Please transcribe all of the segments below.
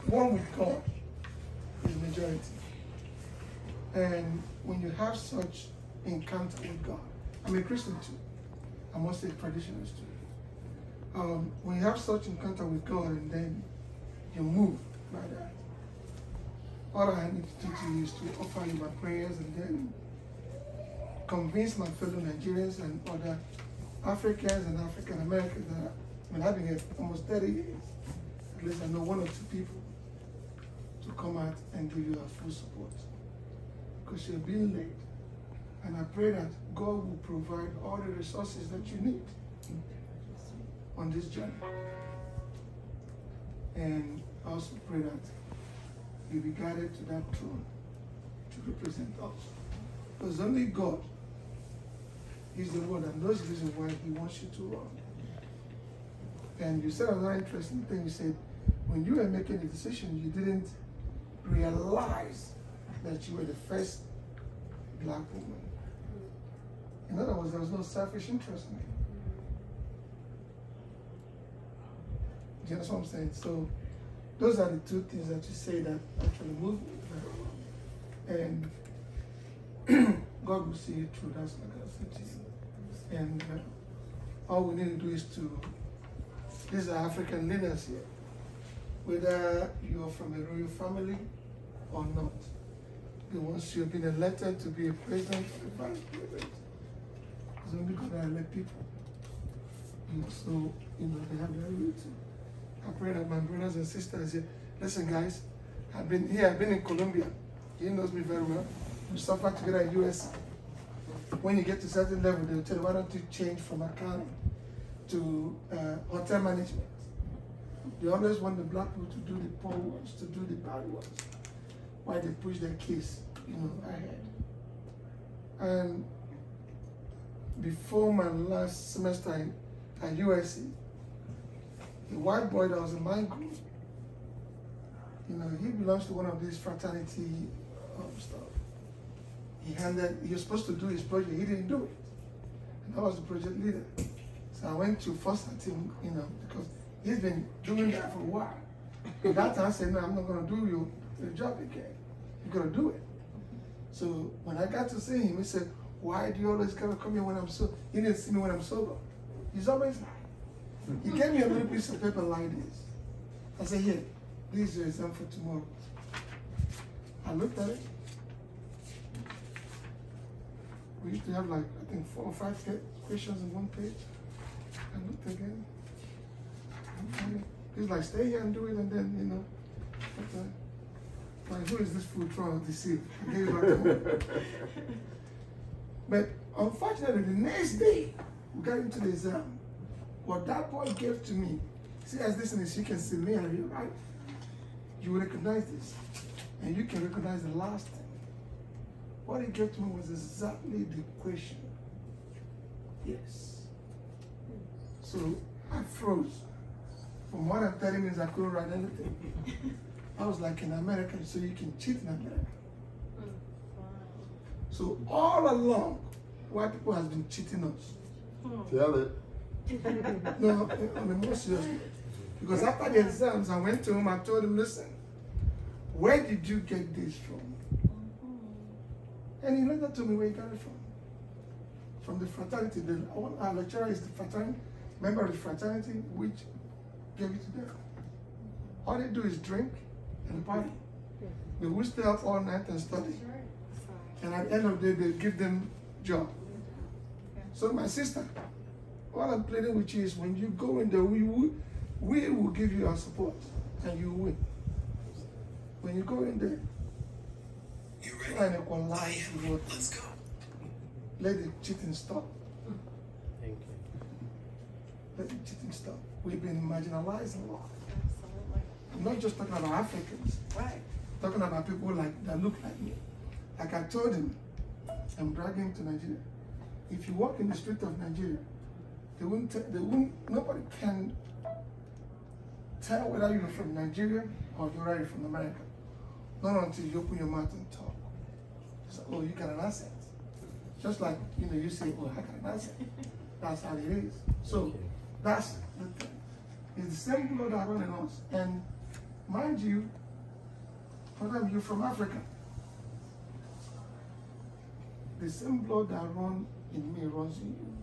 one with God is majority. And when you have such encounter with God, I'm a Christian too. I'm also a traditionalist too. When you have such encounter with God and then you move by that, all I need to do to you is to offer you my prayers and then convince my fellow Nigerians and other Africans and African Americans that I've been here almost 30 years. At least I know one or two people to come out and give you a full support. Because you're being led. And I pray that God will provide all the resources that you need on this journey. And I also pray that you'll be guided to that throne to represent us. Because only God is the one that knows the reason why He wants you to run. And you said another interesting thing. You said when you were making the decision, you didn't realize that you were the first black woman. In other words, there was no selfish interest in it. Do you understand what I'm saying? So those are the two things that you say that actually move me very well. And God will see you through. That's like I said to you. And all we need to do is to, these are African leaders here. Whether you're from a royal family or not, the ones you've been elected to be a president or a vice president, it's only God that elect people. So, they have their root. I pray that my brothers and sisters here, listen guys, I've been in Colombia. He knows me very well. We suffer together in US. When you get to a certain level, they'll tell you, why don't you change from accounting to hotel management? They always want the black people to do the poor ones, to do the bad ones, while they push their case, ahead. And before my last semester at USC, the white boy that was in my group, he belongs to one of these fraternity stuff. He was supposed to do his project, he didn't do it. And I was the project leader. So I went to foster him, because he's been doing that for a while. At that time I said, no, I'm not gonna do your job again. You're gonna do it. So when I got to see him, he said, why do you always gotta come here when I'm sober? He didn't see me when I'm sober. He's always like, he gave me a little piece of paper like this. I said, here, this is your exam for tomorrow. I looked at it. We used to have like, I think 4 or 5 questions on one page. I looked again. He's like, stay here and do it, and then, like, who is this fool trying to deceive? I gave it back to him. But unfortunately, the next day, we got into the exam. What that boy gave to me, see as this is, you can see me and you, right? You will recognize this. And you can recognize the last thing. What he gave to me was exactly the question. Yes. So I froze. For more than 30 minutes, I couldn't write anything. I was like, in America, so you can cheat in America. So all along, white people has been cheating us. Tell it. No, I mean, more seriously. Because after the exams, I went to him, I told him, listen, where did you get this from? And he later told me where he got it from. From the fraternity. Our lecturer is the fraternity, member of the fraternity, which gave it to them. All they do is drink and party. They will stay up all night and study. And at the end of the day, they give them job. So my sister, all I'm pleading with you is when you go in there, we will give you our support and you will. When you go in there, try and equalize the vote. Let's go. Let the cheating stop. Thank you. Let the cheating stop. We've been marginalized a lot. I'm not just talking about Africans. Right. I'm talking about people that look like me. Like I told him, I'm dragging him to Nigeria. If you walk in the street of Nigeria, nobody can tell whether you're from Nigeria or you're really from America. Not until you open your mouth and talk. It's like, oh, you got an accent. Just like, you say, oh, I got an accent. That's how it is. So that's the thing. It's the same blood that runs in us. And Mind you, for them, you're from Africa. The same blood that runs in me runs in you.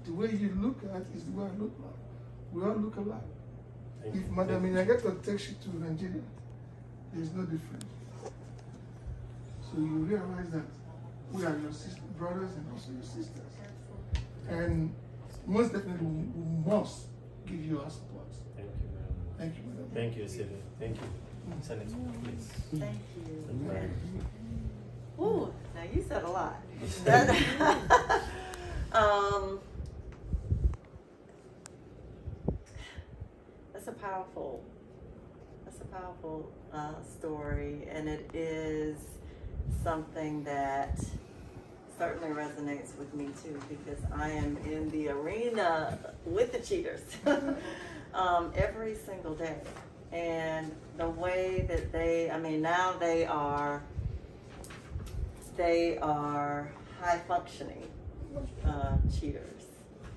The way you look at is the way I look like. We all look alike. If Madam Inagato takes you to Nigeria, there's no difference. So you realize that we are your brothers and also your sisters. And most definitely we must give you our support. Thank you, madam. Thank you, madam. Thank you, Sylvia. Thank you. Senator, please. Thank you. Thank you. Ooh, now you said a lot. That's a powerful story, and it is something that certainly resonates with me too, because I am in the arena with the cheaters every single day. And the way that now they are high functioning cheaters,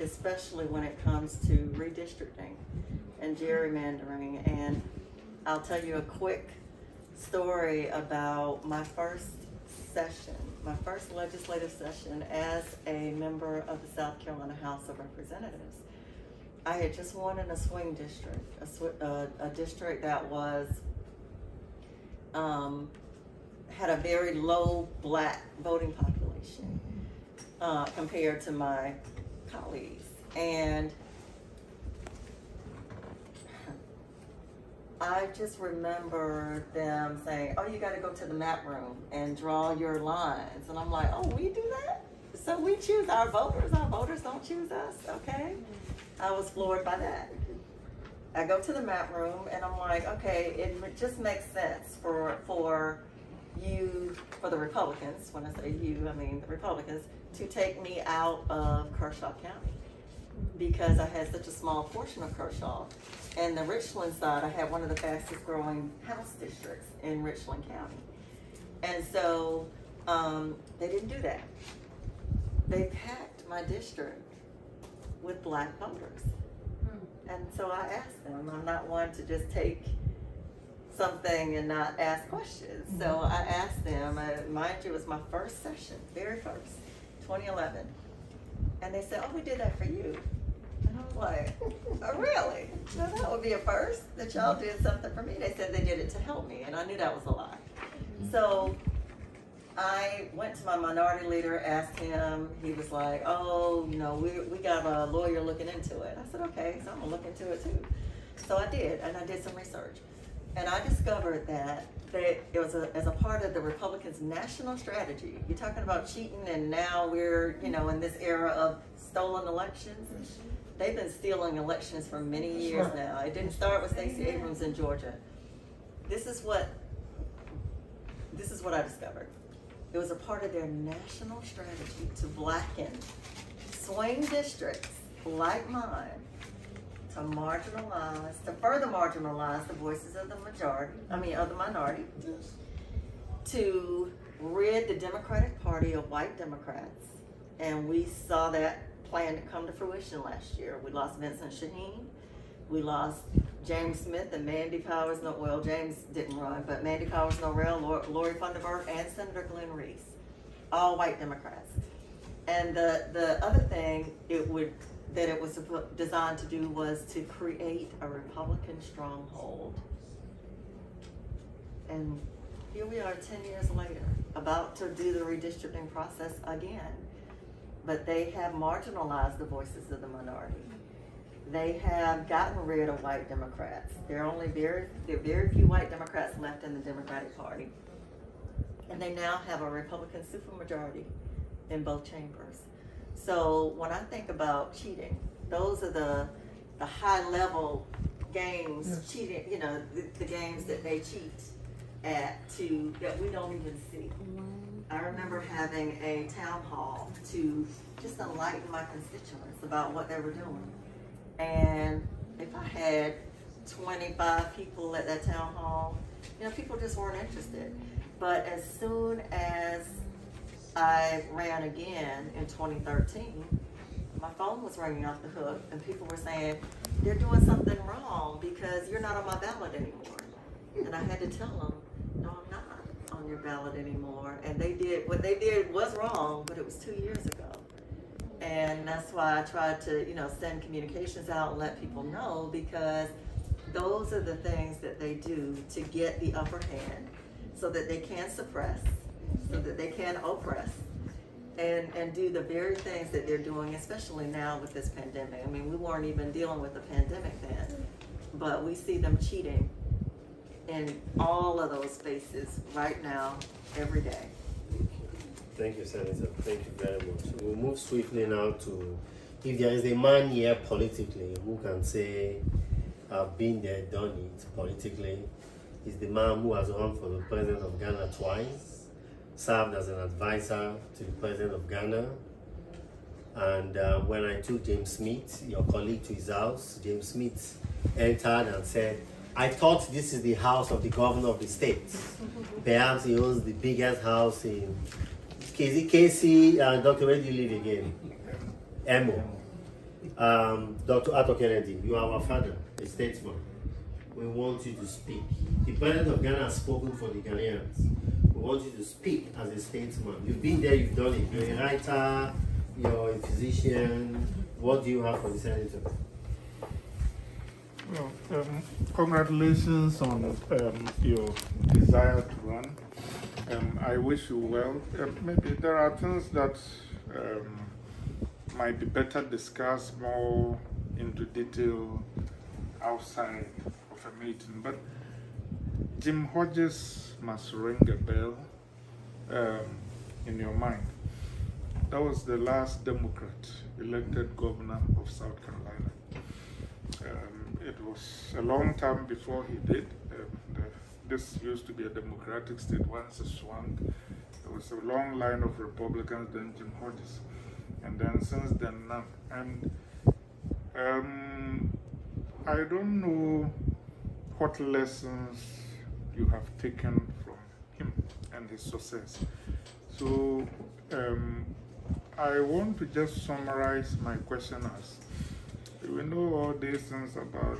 especially when it comes to redistricting and gerrymandering. And I'll tell you a quick story about my first legislative session as a member of the South Carolina House of Representatives. I had just won in a swing district, a district that was had a very low black voting population compared to my colleagues. And I just remember them saying, oh, you got to go to the map room and draw your lines. And I'm like, oh, we do that? So we choose our voters don't choose us, okay? I was floored by that. I go to the map room and I'm like, okay, it just makes sense for the Republicans, when I say you, I mean the Republicans, to take me out of Kershaw County, because I had such a small portion of Kershaw. And the Richland side, I had one of the fastest growing house districts in Richland County. And so they didn't do that. They packed my district with black voters. And so I asked them, I'm not one to just take something and not ask questions. So I asked them, mind you, it was my first session, very first, 2011. And they said, oh, we did that for you. And I was like, oh, really? No, that would be a first, that y'all did something for me. They said they did it to help me, and I knew that was a lie. So I went to my minority leader, asked him, he was like, oh, you know, we got a lawyer looking into it. I said, okay, so I'm gonna look into it too. So I did, and I did some research. And I discovered that it was as a part of the Republicans' national strategy. You're talking about cheating, and now we're, you know, in this era of stolen elections. They've been stealing elections for many years now. It didn't start with Stacey Abrams in Georgia. This is what I discovered. It was a part of their national strategy to blacken swing districts like mine, to further marginalize the voices of the minority, to rid the Democratic Party of white Democrats. And we saw that plan to come to fruition last year. We lost Vincent Shaheen, we lost James Smith and Mandy Powers, James didn't run, but Mandy Powers Norrell, Lori Funderburk, and Senator Glenn Reese, all white Democrats. And the other thing that it was designed to do was to create a Republican stronghold. And here we are 10 years later, about to do the redistricting process again. But they have marginalized the voices of the minority. They have gotten rid of white Democrats. There are very few white Democrats left in the Democratic Party. And they now have a Republican supermajority in both chambers. So when I think about cheating, those are the high level games, cheating, you know, the games that they cheat at that we don't even see. I remember having a town hall to just enlighten my constituents about what they were doing. And if I had 25 people at that town hall, you know, people just weren't interested. But as soon as I ran again in 2013, my phone was ringing off the hook and people were saying, they're doing something wrong. because you're not on my ballot anymore. And I had to tell them, no, I'm not on your ballot anymore. And they did, what they did was wrong, but it was 2 years ago. And that's why I tried to, send communications out and let people know, because those are the things that they do to get the upper hand so that they can suppress, so that they can oppress, and do the very things that they're doing, especially now with this pandemic. I mean, we weren't even dealing with the pandemic then, but we see them cheating in all of those spaces right now, every day. Thank you, Senator. Thank you very much. We'll move swiftly now to, if there is a man here politically who can say, I've been there, done it politically, is the man who has run for the president of Ghana twice, served as an advisor to the president of Ghana. And when I took James Smith, your colleague, to his house, James Smith entered and said, I thought this is the house of the governor of the state. Perhaps he owns the biggest house in Casey, Dr. Where do you live again? Emo. Dr. Arthur Kennedy, you are our father, a statesman. We want you to speak. The president of Ghana has spoken for the Ghanaians. We want you to speak as a statesman. You've been there, you've done it. You're a writer, you're a physician. What do you have for the senator? Well, congratulations on your desire to run. I wish you well. Maybe there are things that might be better discussed more into detail outside of a meeting. But Jim Hodges must ring a bell in your mind. That was the last Democrat elected governor of South Carolina. It was a long time before he did. This used to be a Democratic state. Once it swung, there was a long line of Republicans, then Jim Hodges. And then since then, none. And I don't know what lessons you have taken from him and his success. So I want to just summarize my question as, we know all these things about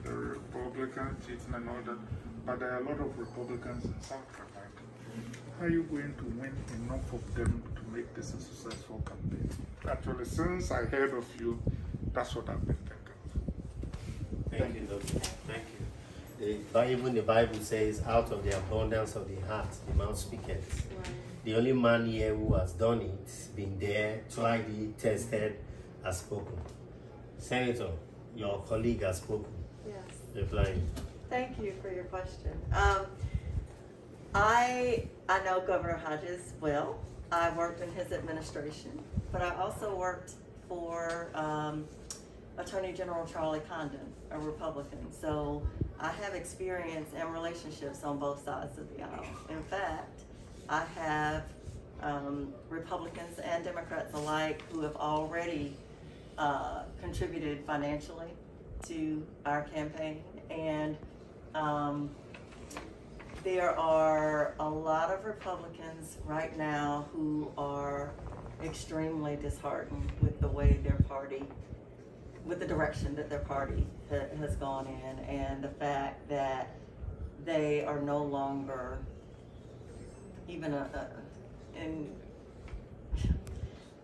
the Republican cheating and all that, but there are a lot of Republicans in South Carolina. How are you going to win enough of them to make this a successful campaign? Actually, since I heard of you, that's what I've been thinking. Thank you, Doctor. Thank you. Even the Bible says, out of the abundance of the heart, the mouth speaketh. Right. The only man here who has done it, been there, tried it, tested, has spoken. Senator, your colleague has spoken. Yes. Replying. Thank you for your question. I know Governor Hodges well. I worked in his administration, but I also worked for Attorney General Charlie Condon, a Republican. So I have experience and relationships on both sides of the aisle. In fact, I have Republicans and Democrats alike who have already contributed financially to our campaign, and there are a lot of Republicans right now who are extremely disheartened with the way their party, with the direction that their party has gone in, and the fact that they are no longer even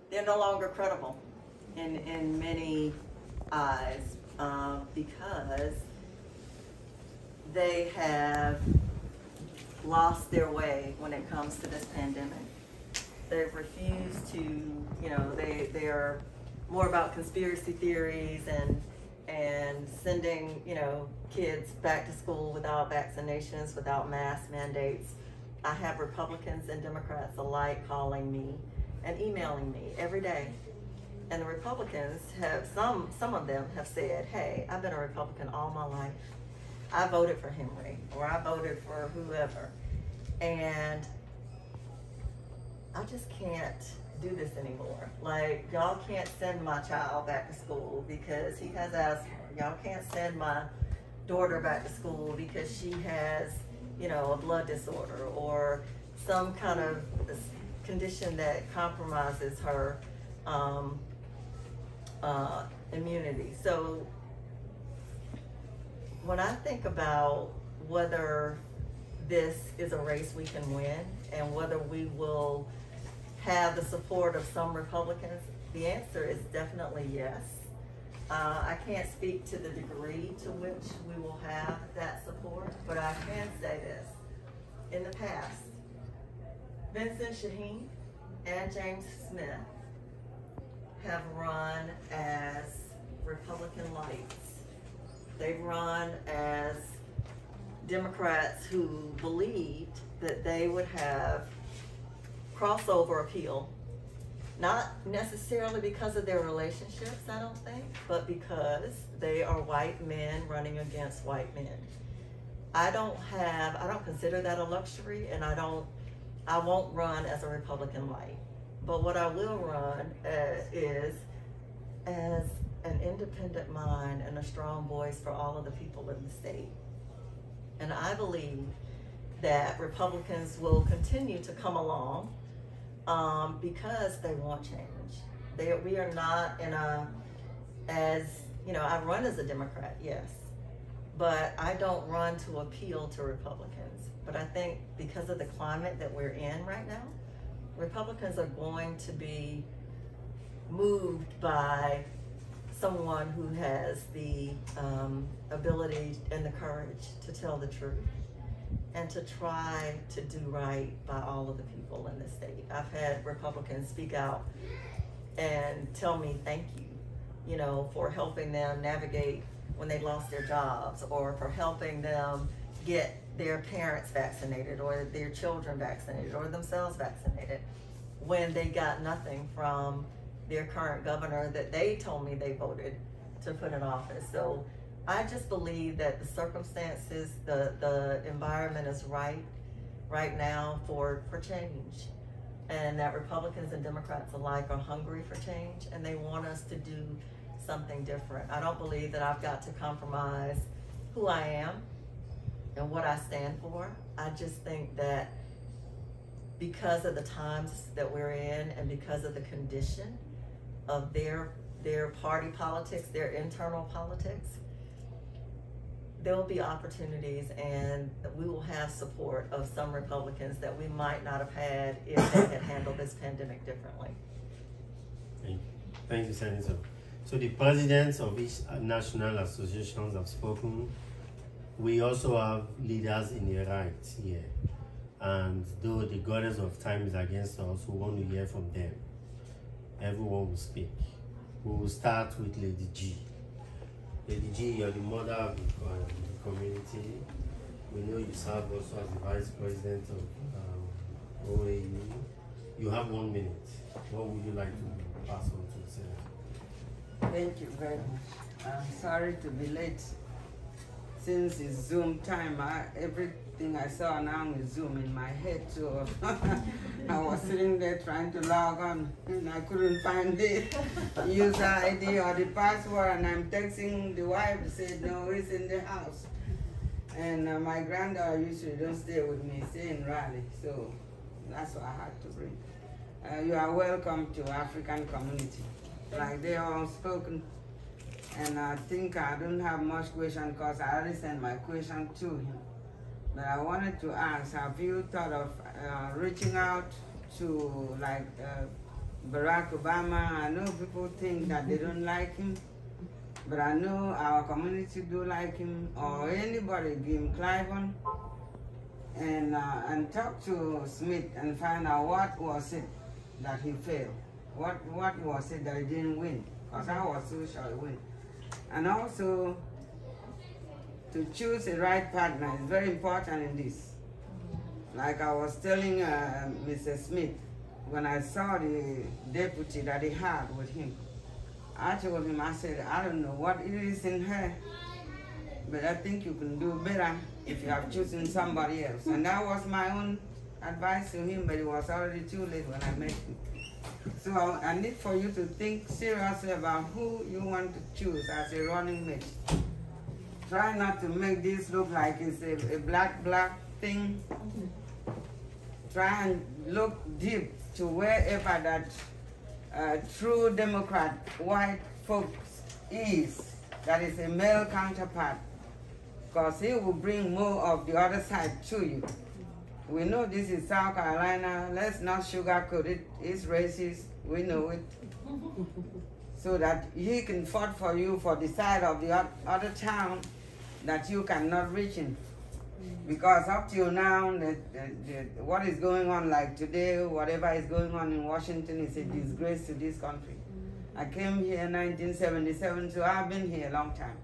they're no longer credible in many eyes, because they have lost their way when it comes to this pandemic. They've refused to, they are more about conspiracy theories and sending, kids back to school without vaccinations, without mask mandates. I have Republicans and Democrats alike calling me and emailing me every day. And the Republicans have, some of them have said, hey, I've been a Republican all my life. I voted for Henry, or I voted for whoever. And I just can't do this anymore. Like, y'all can't send my child back to school because he has asthma. Y'all can't send my daughter back to school because she has, a blood disorder or some kind of condition that compromises her immunity. So when I think about whether this is a race we can win and whether we will have the support of some Republicans, the answer is definitely yes. I can't speak to the degree to which we will have that support, but I can say this. In the past, Vincent Shaheen and James Smith have run as Republican lights. They've run as Democrats who believed that they would have crossover appeal, not necessarily because of their relationships, I don't think, but because they are white men running against white men. I don't consider that a luxury, and I won't run as a Republican light. But what I will run is as an independent mind and a strong voice for all of the people in the state. And I believe that Republicans will continue to come along because they want change. We are not in I run as a Democrat, yes, but I don't run to appeal to Republicans. But I think because of the climate that we're in right now, Republicans are going to be moved by someone who has the ability and the courage to tell the truth and to try to do right by all of the people in the state. I've had Republicans speak out and tell me thank you, for helping them navigate when they lost their jobs, or for helping them get their parents vaccinated, or their children vaccinated, or themselves vaccinated, when they got nothing from their current governor that they told me they voted to put in office. So I just believe that the circumstances, the environment is right now for change, and that Republicans and Democrats alike are hungry for change, and they want us to do something different. I don't believe that I've got to compromise who I am and what I stand for. I just think that because of the times that we're in and because of the condition of their party politics, their internal politics, there will be opportunities, and we will have support of some Republicans that we might not have had if they had handled this pandemic differently. Thank you, Senator. So the presidents of each national associations have spoken. We also have leaders in the right here. And though the goddess of time is against us, we want to hear from them. Everyone will speak. We will start with Lady G. Lady G, you're the mother of the community. We know you serve also as the vice president of OAU. You have 1 minute. What would you like to pass on to the Senate? Thank you very much. I'm sorry to be late. Since it's Zoom time, everything I saw now is Zoom in my head, so I was sitting there trying to log on, and I couldn't find the user ID or the password, and I'm texting the wife, said, no, it's in the house. And my granddaughter usually don't stay with me, stay in Raleigh, so that's what I had to bring. You are welcome to African community. Like they all spoken. And I think I don't have much question because I already sent my question to him. But I wanted to ask, have you thought of reaching out to Barack Obama? I know people think that they don't like him, but I know our community do like him, or anybody, Jim Cliven, and talk to Smith and find out what was it that he failed. What was it that he didn't win? Because I was so sure he win. And also, to choose a right partner is very important in this. Like I was telling Mr. Smith, when I saw the deputy that he had with him, I told him, I said, I don't know what it is in her, but I think you can do better if you have chosen somebody else. And that was my own advice to him, but it was already too late when I met him. So I need for you to think seriously about who you want to choose as a running mate. Try not to make this look like it's a black thing. Try and look deep to wherever that true Democrat white folks is, that is a male counterpart. because he will bring more of the other side to you. We know this is South Carolina. Let's not sugarcoat it. It's racist. We know it. So that he can fight for you for the side of the other town that you cannot reach in. Because up till now, what is going on like today, whatever is going on in Washington is a disgrace to this country. I came here in 1977, so I've been here a long time.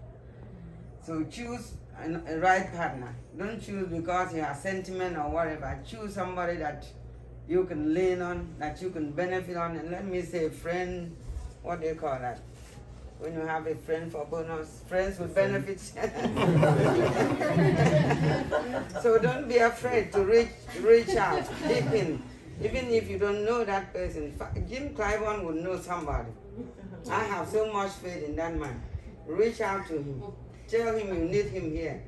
So choose a right partner. Don't choose because you have sentiment or whatever. Choose somebody that you can lean on, that you can benefit on, and let me say friend, what do you call that? When you have a friend for bonus, friends with benefits. So don't be afraid to reach out deep in. Even if you don't know that person, Jim Cliburn would know somebody. I have so much faith in that man. Reach out to him. Tell him you need him here.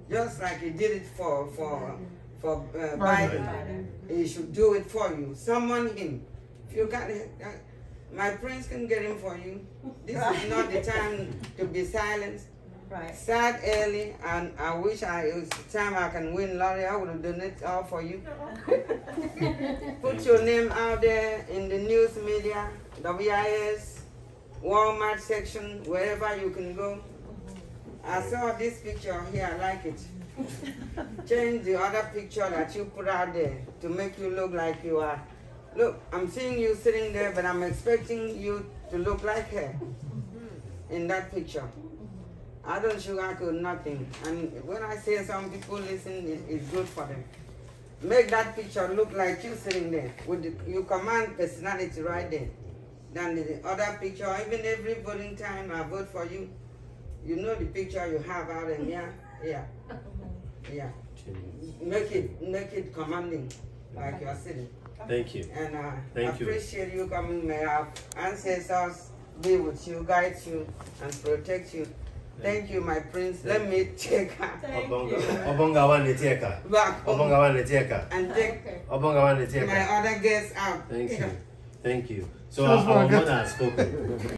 Just like he did it for Biden. He should do it for you. Summon him. If you can't, my prince can get him for you. This is not the time to be silent. Right. Start early, and I wish it was the time I can win lottery. I would have done it all for you. Put your name out there in the news media, WIS, Walmart section, wherever you can go. I saw this picture here, I like it. Change the other picture that you put out there to make you look like you are. Look, I'm seeing you sitting there, but I'm expecting you to look like her in that picture. I don't sugarcoat nothing. And when I say some people listen, it's good for them. Make that picture look like you sitting there. You command personality right there. Then the other picture, even every voting time I vote for you, you know the picture you have out there. Yeah. Make it commanding, like you're sitting. Thank you. And Thank I appreciate you coming. May our ancestors be with you, guide you, and protect you. Thank you, my prince. Let me take her Obonga wane teka. back home Obonga wane teka. and take Obonga wane teka. my other guests out. Thank you. Thank you. So Just our forget. mother has spoken.